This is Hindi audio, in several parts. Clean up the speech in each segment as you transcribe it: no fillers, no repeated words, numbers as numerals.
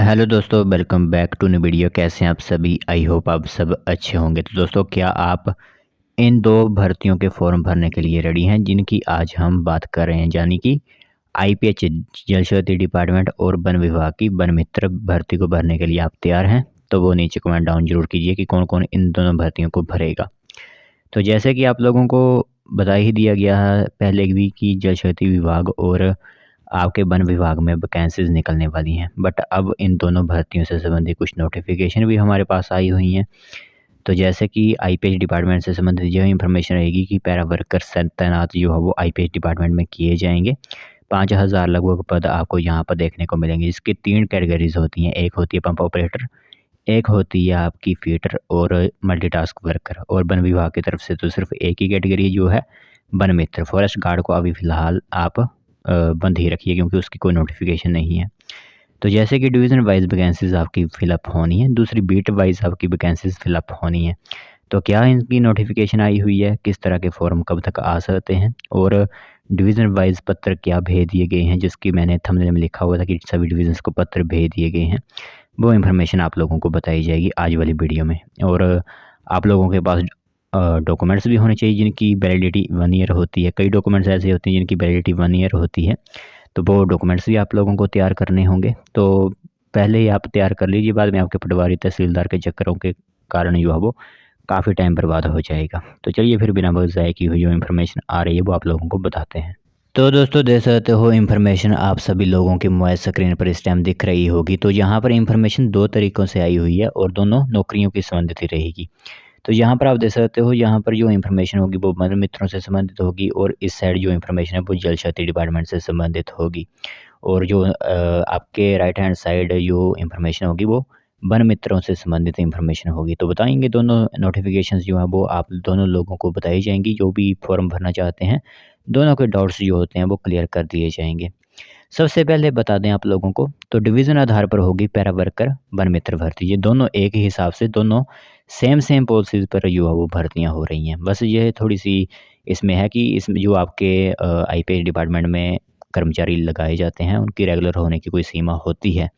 हेलो दोस्तों, welcome back to new video. कैसे हैं आप सभी? आई होप आप सब अच्छे होंगे। तो दोस्तों, क्या आप इन दो भर्तियों के फॉर्म भरने के लिए रेडी हैं जिनकी आज हम बात कर रहे हैं, यानी कि आईपीएच जल शक्ति डिपार्टमेंट और वन विभाग की वन मित्र भर्ती को भरने के लिए आप तैयार हैं? तो वो नीचे कमेंट डाउन जरूर कीजिए कि कौन कौन इन दोनों भर्तियों को भरेगा। तो जैसे कि आप लोगों को बता ही दिया गया है पहले भी कि जल शक्ति विभाग और आपके वन विभाग में वैकेंसीज निकलने वाली हैं, बट अब इन दोनों भर्तियों से संबंधित कुछ नोटिफिकेशन भी हमारे पास आई हुई हैं। तो जैसे कि आईपीएच डिपार्टमेंट से संबंधित यह इंफॉर्मेशन रहेगी कि पैरा वर्कर तैनात जो है वो आईपीएच डिपार्टमेंट में किए जाएंगे। 5,000 लगभग पद आपको यहाँ पर देखने को मिलेंगे, जिसकी 3 कैटेगरीज होती हैं। एक होती है पंप ऑपरेटर, एक होती है आपकी फीटर और मल्टीटास्क वर्कर। और वन विभाग की तरफ से तो सिर्फ एक ही कैटेगरी जो है वन मित्र। फॉरेस्ट गार्ड को अभी फ़िलहाल आप बंद ही रखिए क्योंकि उसकी कोई नोटिफिकेशन नहीं है। तो जैसे कि डिवीज़न वाइज वैकेंसीज़ आपकी फ़िलअप होनी है, दूसरी बीट वाइज आपकी वैकेंसीज़ फ़िलअप होनी है। तो क्या इनकी नोटिफिकेशन आई हुई है, किस तरह के फॉर्म कब तक आ सकते हैं और डिवीज़न वाइज पत्र क्या भेज दिए गए हैं, जिसकी मैंने थंबनेल में लिखा हुआ था कि सभी डिवीज़न्स को पत्र भेज दिए गए हैं, वो इन्फॉर्मेशन आप लोगों को बताई जाएगी आज वाली वीडियो में। और आप लोगों के पास डॉक्यूमेंट्स भी होने चाहिए जिनकी वैलिडिटी 1 ईयर होती है। कई डॉक्यूमेंट्स ऐसे होते हैं जिनकी वैलिडिटी 1 ईयर होती है, तो वो डॉक्यूमेंट्स भी आप लोगों को तैयार करने होंगे। तो पहले ही आप तैयार कर लीजिए, बाद में आपके पटवारी तहसीलदार के चक्करों के कारण जो है वो काफ़ी टाइम बर्बाद हो जाएगा। तो चलिए फिर बिना वक्त ज़ाय किए हुए जो इन्फॉर्मेशन आ रही है वो आप लोगों को बताते हैं। तो दोस्तों, देख सकते हो इन्फॉर्मेशन आप सभी लोगों के मोबाइल स्क्रीन पर इस टाइम दिख रही होगी। तो यहाँ पर इन्फॉर्मेशन 2 तरीक़ों से आई हुई है और दोनों नौकरियों की संबंधित ही रहेगी। तो यहाँ पर आप देख सकते हो, यहाँ पर जो इन्फॉर्मेशन होगी वो वन मित्रों से संबंधित होगी और इस साइड जो इन्फॉर्मेशन है वो जल शक्ति डिपार्टमेंट से संबंधित होगी। और जो आपके राइट हैंड साइड जो इन्फॉर्मेशन होगी वो वन मित्रों से संबंधित इन्फॉर्मेशन होगी। तो बताएंगे दोनों नोटिफिकेशंस जो हैं वो आप दोनों लोगों को बताई जाएंगी। जो भी फॉर्म भरना चाहते हैं, दोनों के डाउट्स जो होते हैं वो क्लियर कर दिए जाएंगे। सबसे पहले बता दें आप लोगों को, तो डिवीज़न आधार पर होगी पैरा वर्कर वन मित्र भर्ती। ये दोनों एक ही हिसाब से दोनों सेम पॉलिसीज़ पर जो है वो भर्तियाँ हो रही हैं। बस ये थोड़ी-सी इसमें है कि इसमें जो आपके आईपीएच डिपार्टमेंट में कर्मचारी लगाए जाते हैं, उनकी रेगुलर होने की कोई सीमा होती है।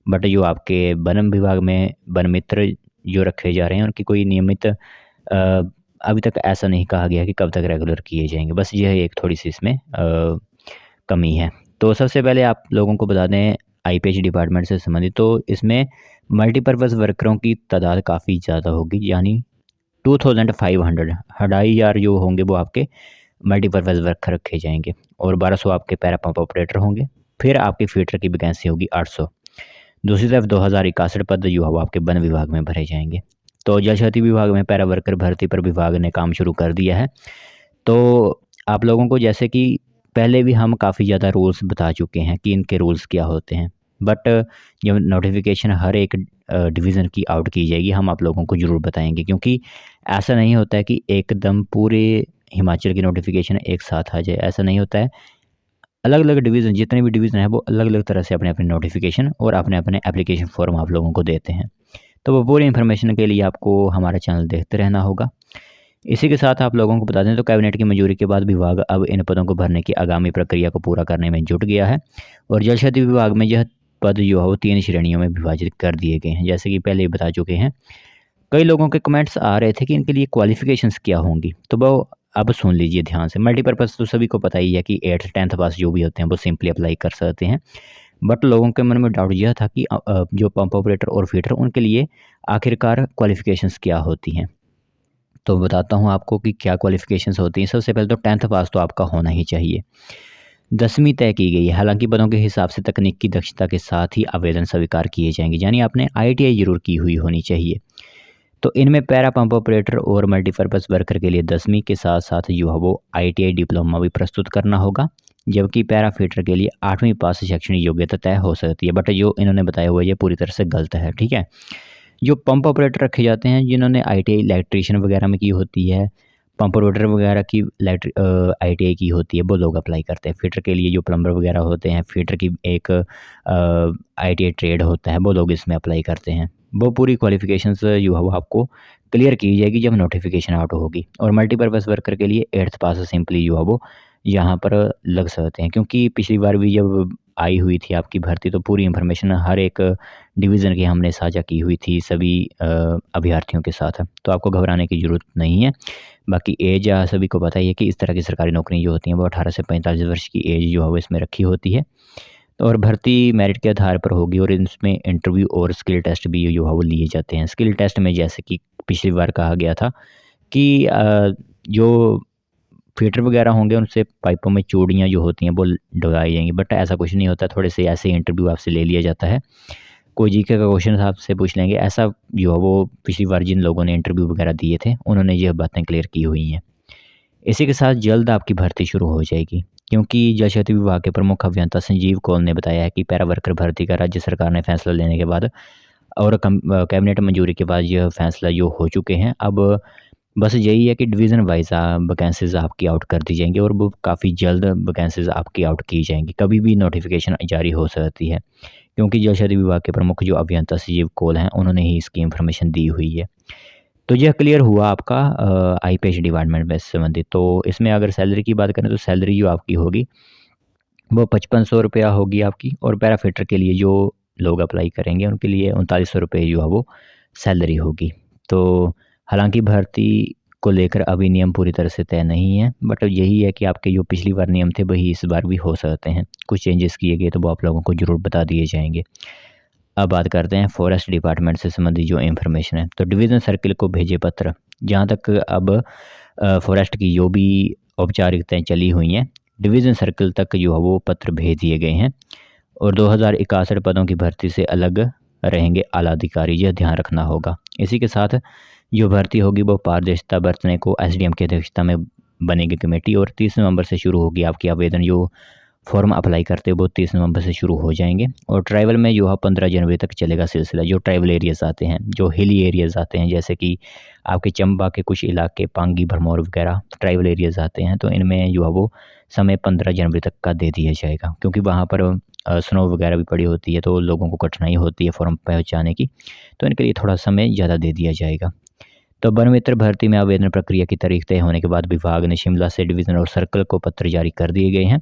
बट जो आपके वन विभाग में वन मित्र जो रखे जा रहे हैं, उनकी कोई नियमित अभी तक ऐसा नहीं कहा गया कि कब तक रेगुलर किए जाएँगे। बस यह एक थोड़ी-सी इसमें कमी है। तो सबसे पहले आप लोगों को बता दें आईपीएच डिपार्टमेंट से संबंधित, तो इसमें मल्टीपर्पज़ वर्करों की तादाद काफ़ी ज़्यादा होगी, यानी 2500 2,500 जो होंगे वो आपके मल्टीपर्पज़ वर्कर रखे जाएंगे और 1200 आपके पैरा पंप ऑपरेटर होंगे। फिर आपकी फीटर की वैकेंसी होगी 800। दूसरी तरफ 2061 पद जो है वो आपके वन विभाग में भरे जाएंगे। तो जल शक्ति विभाग में पैरा वर्कर भर्ती पर विभाग ने काम शुरू कर दिया है। तो आप लोगों को, जैसे कि पहले भी हम काफ़ी ज़्यादा रूल्स बता चुके हैं कि इनके रूल्स क्या होते हैं, बट जब नोटिफिकेशन हर एक डिवीज़न की आउट की जाएगी हम आप लोगों को ज़रूर बताएंगे, क्योंकि ऐसा नहीं होता है कि एकदम पूरे हिमाचल की नोटिफिकेशन एक साथ आ जाए। ऐसा नहीं होता है। अलग अलग डिवीज़न, जितने भी डिवीज़न है वो अलग अलग तरह से अपने अपने नोटिफिकेशन और अपने अपने एप्लीकेशन फॉर्म आप लोगों को देते हैं। तो वो पूरी इन्फॉर्मेशन के लिए आपको हमारा चैनल देखते रहना होगा। इसी के साथ आप लोगों को बता दें, तो कैबिनेट की मंजूरी के बाद विभाग अब इन पदों को भरने की आगामी प्रक्रिया को पूरा करने में जुट गया है। और जल शक्ति विभाग में यह पद जो है वो 3 श्रेणियों में विभाजित कर दिए गए हैं, जैसे कि पहले ही बता चुके हैं। कई लोगों के कमेंट्स आ रहे थे कि इनके लिए क्वालिफिकेशंस क्या होंगी, तो वो अब सुन लीजिए ध्यान से। मल्टीपर्पज़ तो सभी को पता ही है कि 8th 10th पास जो भी होते हैं वो सिंपली अप्लाई कर सकते हैं। बट लोगों के मन में डाउट यह था कि जो पंप ऑपरेटर और फीटर उनके लिए आखिरकार क्वालिफिकेशंस क्या होती हैं। तो बताता हूँ आपको कि क्या क्वालिफिकेशंस होती हैं। सबसे पहले तो 10th पास तो आपका होना ही चाहिए। 10वीं तय की गई है। हालांकि पदों के हिसाब से तकनीक की दक्षता के साथ ही आवेदन स्वीकार किए जाएंगे, यानी आपने आईटीआई जरूर की हुई होनी चाहिए। तो इनमें पैरा पंप ऑपरेटर और मल्टीपर्पज़ वर्कर के लिए 10वीं के साथ साथ जो है वो आईटीआई डिप्लोमा भी प्रस्तुत करना होगा, जबकि पैरा फीटर के लिए 8वीं पास शैक्षणिक योग्यता तय हो सकती है। बट जो इन्होंने बताया हुआ है ये पूरी तरह से गलत है, ठीक है। जो पंप ऑपरेटर रखे जाते हैं, जिन्होंने आईटीआई इलेक्ट्रीशियन वगैरह में की होती है, पंप ऑपरेटर वगैरह की आईटीआई की होती है, वो लोग अप्लाई करते हैं। फीटर के लिए जो प्लम्बर वगैरह होते हैं, फीटर की एक आईटीआई ट्रेड होता है, वो लोग इसमें अप्लाई करते हैं। वो पूरी क्वालिफिकेशंस जो है वो आपको क्लियर की जाएगी जब नोटिफिकेशन आउट होगी। और मल्टीपर्पज़ वर्कर के लिए 8th पास सिंपली जो है वो यहाँ पर लग सकते हैं, क्योंकि पिछली बार भी जब आई हुई थी आपकी भर्ती तो पूरी इन्फॉर्मेशन हर एक डिवीज़न की हमने साझा की हुई थी सभी अभ्यर्थियों के साथ, तो आपको घबराने की ज़रूरत नहीं है। बाकी एज सभी को पता ही है कि इस तरह की सरकारी नौकरियाँ जो होती हैं वो 18 से 45 वर्ष की एज जो है वो इसमें रखी होती है। और भर्ती मेरिट के आधार पर होगी और इसमें इंटरव्यू और स्किल टेस्ट भी जो है वो लिए जाते हैं। स्किल टेस्ट में जैसे कि पिछली बार कहा गया था कि जो फिटर वगैरह होंगे उनसे पाइपों में चूड़ियाँ जो होती हैं वो डलवाई जाएँगी, बट ऐसा कुछ नहीं होता, थोड़े से ऐसे ही इंटरव्यू आपसे ले लिया जाता है। कोई जीके का क्वेश्चन आपसे पूछ लेंगे, ऐसा जो है वो पिछली बार जिन लोगों ने इंटरव्यू वगैरह दिए थे उन्होंने ये बातें क्लियर की हुई हैं। इसी के साथ जल्द आपकी भर्ती शुरू हो जाएगी, क्योंकि जल शक्ति विभाग के प्रमुख अभियंता संजीव कौल ने बताया है कि पैरा वर्कर भर्ती का राज्य सरकार ने फैसला लेने के बाद और कैबिनेट मंजूरी के बाद यह फैसला जो हो चुके हैं, अब बस यही है कि डिवीज़न वाइज़ वैकेंसीज़ आपकी आउट कर दी जाएँगी और वो काफ़ी जल्द वैकेंसीज़ आपकी आउट की जाएँगी। कभी भी नोटिफ़िकेशन जारी हो सकती है, क्योंकि जल शक्ति विभाग के प्रमुख जो अभियंता संजीव कौल हैं, उन्होंने ही इसकी इन्फॉर्मेशन दी हुई है। तो यह क्लियर हुआ आपका आईपीएच डिपार्टमेंट में संबंधित। तो इसमें अगर सैलरी की बात करें तो सैलरी जो आपकी होगी वो 5500 रुपया होगी आपकी, और पैराफिटर के लिए जो लोग अप्लाई करेंगे उनके लिए 3900 रुपये जो है वो सैलरी होगी। तो हालांकि भर्ती को लेकर अभी नियम पूरी तरह से तय नहीं है, बट यही है कि आपके जो पिछली बार नियम थे वही इस बार भी हो सकते हैं। कुछ चेंजेस किए गए तो वो आप लोगों को ज़रूर बता दिए जाएंगे। अब बात करते हैं फॉरेस्ट डिपार्टमेंट से संबंधित जो इन्फॉर्मेशन है। तो डिवीज़न सर्किल को भेजे पत्र, जहाँ तक अब फॉरेस्ट की जो भी औपचारिकताएं चली हुई हैं, डिवीज़न सर्किल तक जो है वो पत्र भेज दिए गए हैं। और 2061 पदों की भर्ती से अलग रहेंगे आला अधिकारी, यह ध्यान रखना होगा। इसी के साथ जो भर्ती होगी वो पारदर्शिता बरतने को एसडीएम की अध्यक्षता में बनेगी कमेटी, और 30 नवंबर से शुरू होगी आपकी आवेदन। जो फॉर्म अप्लाई करते हैं वो 30 नवंबर से शुरू हो जाएंगे, और ट्राइवल में जो है 15 जनवरी तक चलेगा सिलसिला। जो ट्राइवल एरियाज़ आते हैं, जो हिली एरियाज़ आते हैं, जैसे कि आपके चंबा के कुछ इलाके, पांगी, भरमौर वगैरह ट्राइवल एरियाज़ आते हैं, तो इनमें जो है वो समय 15 जनवरी तक का दे दिया जाएगा, क्योंकि वहाँ पर स्नो वगैरह भी पड़ी होती है तो लोगों को कठिनाई होती है फॉर्म पहुँचाने की, तो इनके लिए थोड़ा समय ज़्यादा दे दिया जाएगा। तो वन मित्र भर्ती में आवेदन प्रक्रिया की तारीख तय होने के बाद विभाग ने शिमला से डिवीज़न और सर्कल को पत्र जारी कर दिए गए हैं।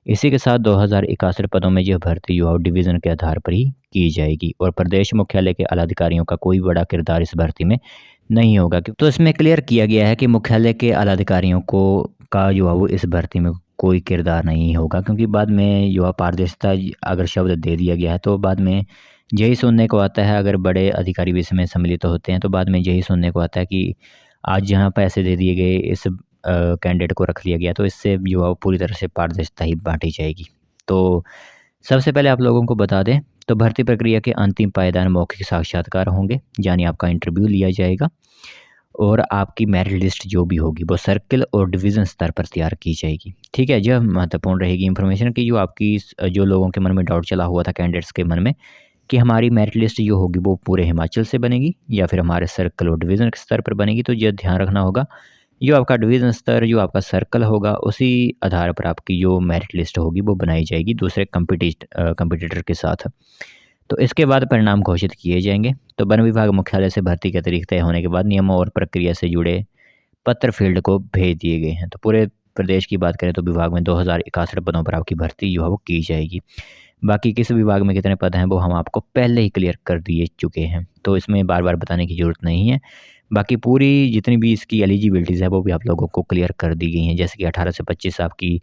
इसी के साथ 2061 पदों में यह भर्ती जो है डिवीज़न के आधार पर ही की जाएगी, और प्रदेश मुख्यालय के आला अधिकारियों का कोई बड़ा किरदार इस भर्ती में नहीं होगा। तो इसमें क्लियर किया गया है कि मुख्यालय के आला अधिकारियों को का जो है वो इस भर्ती में कोई किरदार नहीं होगा, क्योंकि बाद में जो है पारदर्शिता अगर शब्द दे दिया गया है तो बाद में यही सुनने को आता है, अगर बड़े अधिकारी भी इसमें सम्मिलित होते हैं तो बाद में यही सुनने को आता है कि आज जहाँ पैसे दे दिए गए इस कैंडिडेट को रख लिया गया, तो इससे जो है वो पूरी तरह से पारदर्शिता ही बांटी जाएगी। तो सबसे पहले आप लोगों को बता दें, तो भर्ती प्रक्रिया के अंतिम पायदान मौखिक साक्षात्कार होंगे, यानी आपका इंटरव्यू लिया जाएगा, और आपकी मेरिट लिस्ट जो भी होगी वो सर्किल और डिवीज़न स्तर पर तैयार की जाएगी। ठीक है, यह महत्वपूर्ण रहेगी इन्फॉर्मेशन की, जो आपकी जो लोगों के मन में डाउट चला हुआ था, कैंडिडेट्स के मन में, कि हमारी मेरिट लिस्ट जो होगी वो पूरे हिमाचल से बनेगी या फिर हमारे सर्कल और डिवीज़न के स्तर पर बनेगी। तो यह ध्यान रखना होगा, जो आपका डिवीज़न स्तर, जो आपका सर्कल होगा, उसी आधार पर आपकी जो मेरिट लिस्ट होगी वो बनाई जाएगी दूसरे कंपटीटर के साथ। तो इसके बाद परिणाम घोषित किए जाएंगे। तो वन विभाग मुख्यालय से भर्ती की तारीख तय होने के बाद नियमों और प्रक्रिया से जुड़े पत्र फील्ड को भेज दिए गए हैं। तो पूरे प्रदेश की बात करें तो विभाग में 2061 पदों पर आपकी भर्ती जो है वो की जाएगी। बाकी किस विभाग में कितने पद हैं वो हम आपको पहले ही क्लियर कर दिए चुके हैं, तो इसमें बार बार बताने की ज़रूरत नहीं है। बाकी पूरी जितनी भी इसकी एलिजिबिलिटीज़ है वो भी आप लोगों को क्लियर कर दी गई हैं, जैसे कि 18 से 25 आपकी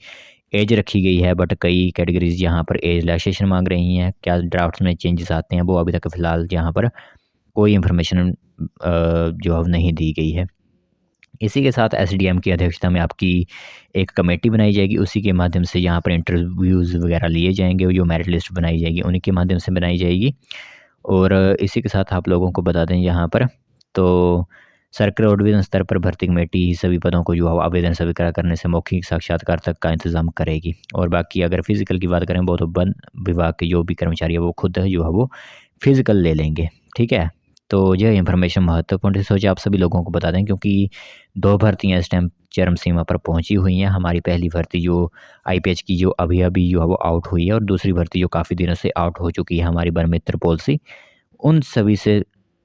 एज रखी गई है, बट कई कैटेगरीज़ यहाँ पर एज रिलैक्सेशन मांग रही हैं। क्या ड्राफ्ट में चेंजेस आते हैं वो अभी तक फ़िलहाल यहाँ पर कोई इन्फॉर्मेशन जो अब नहीं दी गई है। इसी के साथ एसडीएम की अध्यक्षता में आपकी एक कमेटी बनाई जाएगी, उसी के माध्यम से यहाँ पर इंटरव्यूज़ वगैरह लिए जाएंगे, और जो मेरिट लिस्ट बनाई जाएगी उन्हीं के माध्यम से बनाई जाएगी। और इसी के साथ आप लोगों को बता दें यहाँ पर, तो सर्कल और डिवीज़न स्तर पर भर्ती कमेटी सभी पदों को जो है आवेदन स्वीकार करने से मौखिक साक्षात्कार तक का इंतज़ाम करेगी। और बाकी अगर फिज़िकल की बात करें वो तो वन विभाग के जो भी कर्मचारी है वो खुद जो है वो फिज़िकल ले लेंगे। ठीक है, तो यह इन्फॉर्मेशन महत्वपूर्ण सोचा आप सभी लोगों को बता दें, क्योंकि 2 भर्तियाँ इस टाइम चरम सीमा पर पहुंची हुई हैं। हमारी पहली भर्ती जो आईपीएच की जो अभी जो है वो आउट हुई है, और दूसरी भर्ती जो काफ़ी दिनों से आउट हो चुकी है, हमारी वन मित्र पॉलिसी, उन सभी से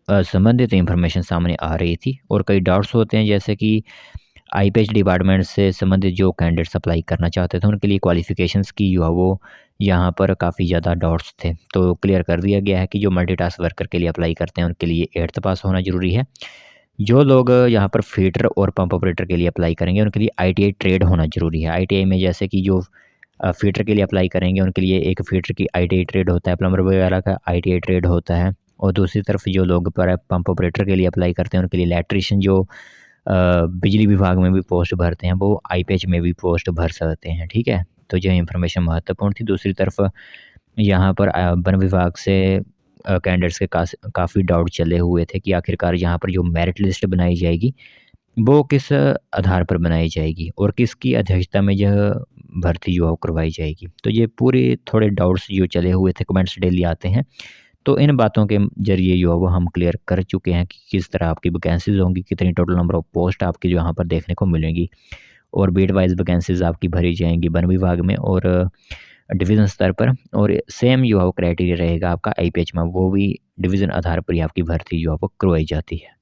संबंधित इन्फॉर्मेशन सामने आ रही थी। और कई डाउट्स होते हैं, जैसे कि आईपीएच डिपार्टमेंट से संबंधित जो कैंडिडेट्स अप्लाई करना चाहते थे उनके लिए क्वालिफ़िकेशंस की जो है वो यहाँ पर काफ़ी ज़्यादा डाउट्स थे। तो क्लियर कर दिया गया है कि जो मल्टीटास्क वर्कर के लिए अप्लाई करते हैं उनके लिए 8th पास होना ज़रूरी है। जो लोग यहाँ पर फीडर और पंप ऑपरेटर के लिए अप्लाई करेंगे उनके लिए आईटीआई ट्रेड होना ज़रूरी है। आईटीआई में जैसे कि जो फीडर के लिए अप्लाई करेंगे उनके लिए एक फीडर की आईटीआई ट्रेड होता है, प्लम्बर वगैरह का आईटीआई ट्रेड होता है। और दूसरी तरफ जो लोग पर पंप ऑपरेटर के लिए अप्लाई करते हैं उनके लिए इलेक्ट्रीशियन जो बिजली विभाग में भी पोस्ट भरते हैं वो आईपीएच में भी पोस्ट भर सकते हैं। ठीक है, तो यह इन्फॉर्मेशन महत्वपूर्ण थी। दूसरी तरफ यहाँ पर वन विभाग से कैंडिडेट्स के काफ़ी डाउट चले हुए थे कि आखिरकार यहाँ पर जो मेरिट लिस्ट बनाई जाएगी वो किस आधार पर बनाई जाएगी और किसकी अध्यक्षता में यह भर्ती जो है करवाई जाएगी। तो ये पूरे थोड़े डाउट्स जो चले हुए थे, कमेंट्स डेली आते हैं, तो इन बातों के ज़रिए जो है वो हम क्लियर कर चुके हैं कि किस तरह आपकी वैकेंसीज़ होंगी, कितनी टोटल नंबर ऑफ़ पोस्ट आपकी जो यहाँ पर देखने को मिलेंगी और बीट वाइज़ वैकेंसीज़ आपकी भरी जाएँगी वन विभाग में और डिवीज़न स्तर पर। और सेम जो है वो क्राइटेरिया रहेगा आपका आईपीएच में, वो भी डिवीज़न आधार पर ही आपकी भर्ती जो है वो करवाई जाती है।